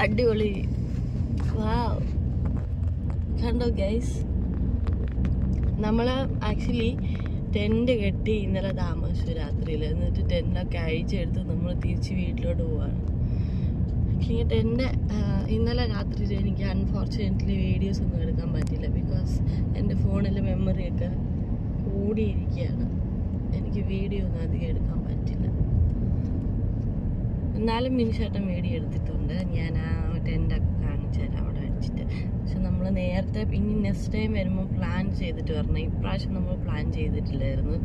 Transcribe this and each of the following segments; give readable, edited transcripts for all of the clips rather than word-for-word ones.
അടിപൊളി. വാവ്, കണ്ടോ ഗൈസ്? നമ്മൾ ആക്ച്വലി ടെൻറ്റ് കെട്ടി ഇന്നലെ താമസിച്ചു രാത്രിയിൽ. എന്നിട്ട് ടെൻറ്റൊക്കെ അഴിച്ചെടുത്ത് നമ്മൾ തിരിച്ച് വീട്ടിലോട്ട് പോവാണ്. ടെൻറ്റ് ഇന്നലെ രാത്രിയിൽ എനിക്ക് അൺഫോർച്ചുനേറ്റ്ലി വീഡിയോസ് ഒന്നും എടുക്കാൻ പറ്റില്ല. ബിക്കോസ് എൻ്റെ ഫോണിൽ മെമ്മറിയൊക്കെ കൂടിയിരിക്കുകയാണ്. എനിക്ക് വീഡിയോ ഒന്നും അധികം എടുക്കാൻ പറ്റില്ല. എന്നാലും മിനിഷേട്ടൻ വീഡിയോ എടുത്തിട്ടുണ്ട്. ഞാൻ ആ ടെൻറ്റൊക്കെ കാണിച്ചു തരാം അവിടെ അടിച്ചിട്ട്. പക്ഷെ നമ്മൾ നേരത്തെ ഇനി നെക്സ്റ്റ് ടൈം വരുമ്പോൾ പ്ലാൻ ചെയ്തിട്ട് വരണം. ഇപ്രാവശ്യം നമ്മൾ പ്ലാൻ ചെയ്തിട്ടില്ലായിരുന്നു.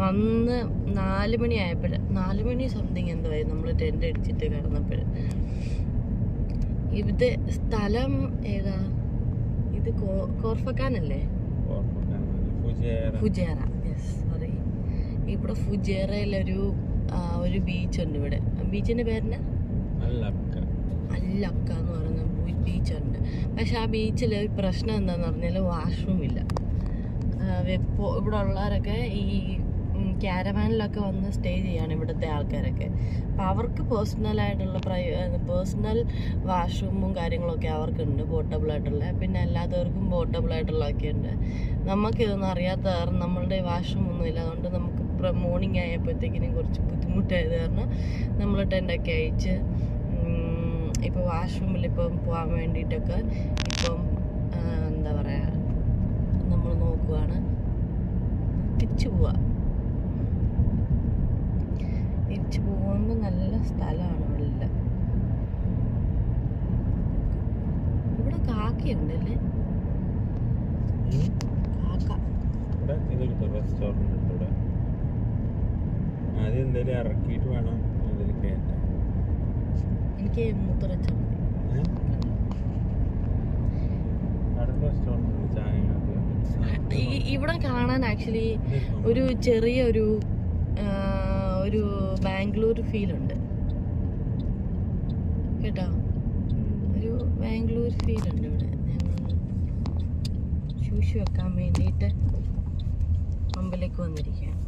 വന്ന് 4 മണി ആയപ്പോൾ, 4 മണി സംതിങ് എന്തോ ആയി നമ്മൾ ടെൻറ്റ് അടിച്ചിട്ട് കിടന്നപ്പോൾ. ഇത് സ്ഥലം ഏതാ? ഇത് കോർഫക്കാനല്ലേ? ഫുജേറ. Yes, sorry. ഇവിടെ ഫുജേറയിലൊരു ബീച്ചുണ്ട്. ഇവിടെ ബീച്ചിന്റെ പേരെന്നാ? അല്ലക്ക എന്ന് പറയുന്ന ബീച്ചുണ്ട്. പക്ഷെ ആ ബീച്ചിൽ പ്രശ്നം എന്താന്ന് പറഞ്ഞാൽ വാഷ്റൂം ഇല്ല. ഇവിടെ ഉള്ളവരൊക്കെ ഈ ക്യാരവാനിലൊക്കെ വന്ന് സ്റ്റേ ചെയ്യാണ് ഇവിടുത്തെ ആൾക്കാരൊക്കെ. അപ്പം അവർക്ക് പേഴ്സണൽ വാഷ്റൂമും കാര്യങ്ങളൊക്കെ അവർക്കുണ്ട്, പോർട്ടബിളായിട്ടുള്ള. പിന്നെ അല്ലാത്തവർക്കും പോർട്ടബിളായിട്ടുള്ളതൊക്കെ ഉണ്ട്. നമുക്കിതൊന്നും അറിയാത്ത കാരണം നമ്മളുടെ വാഷ്റൂം ഒന്നുമില്ല. അതുകൊണ്ട് നമുക്ക് മോർണിംഗ് ആയപ്പോഴത്തേക്കിനും കുറച്ച് ബുദ്ധിമുട്ടായത് കാരണം നമ്മൾ ടെൻ്റൊക്കെ അയച്ച് ഇപ്പോൾ വാഷ്റൂമിൽ ഇപ്പം പോകാൻ വേണ്ടിയിട്ടൊക്കെ ഇപ്പം എന്താ പറയുക, നമ്മൾ നോക്കുവാണ്. തിരിച്ചു പോകുമ്പോൾ നല്ല സ്ഥലമാണ് ഇവിടെ. ഇവിടെ കാക്കയുണ്ടല്ലേ? കാക്ക. ഇറക്കിയിട്ട് വേണം എനിക്ക് മൂത്രച്ച ഇവിടെ കാണാൻ ആക്ച്വലി ഒരു ചെറിയൊരു ബാംഗ്ലൂർ ഫീലുണ്ട് കേട്ടോ. ഒരു ബാംഗ്ലൂർ ഫീലുണ്ട് ഇവിടെ. ഞങ്ങൾ ഷൂസ് വെക്കാൻ വേണ്ടിയിട്ട് മുമ്പിലേക്ക് വന്നിരിക്കുകയാണ്.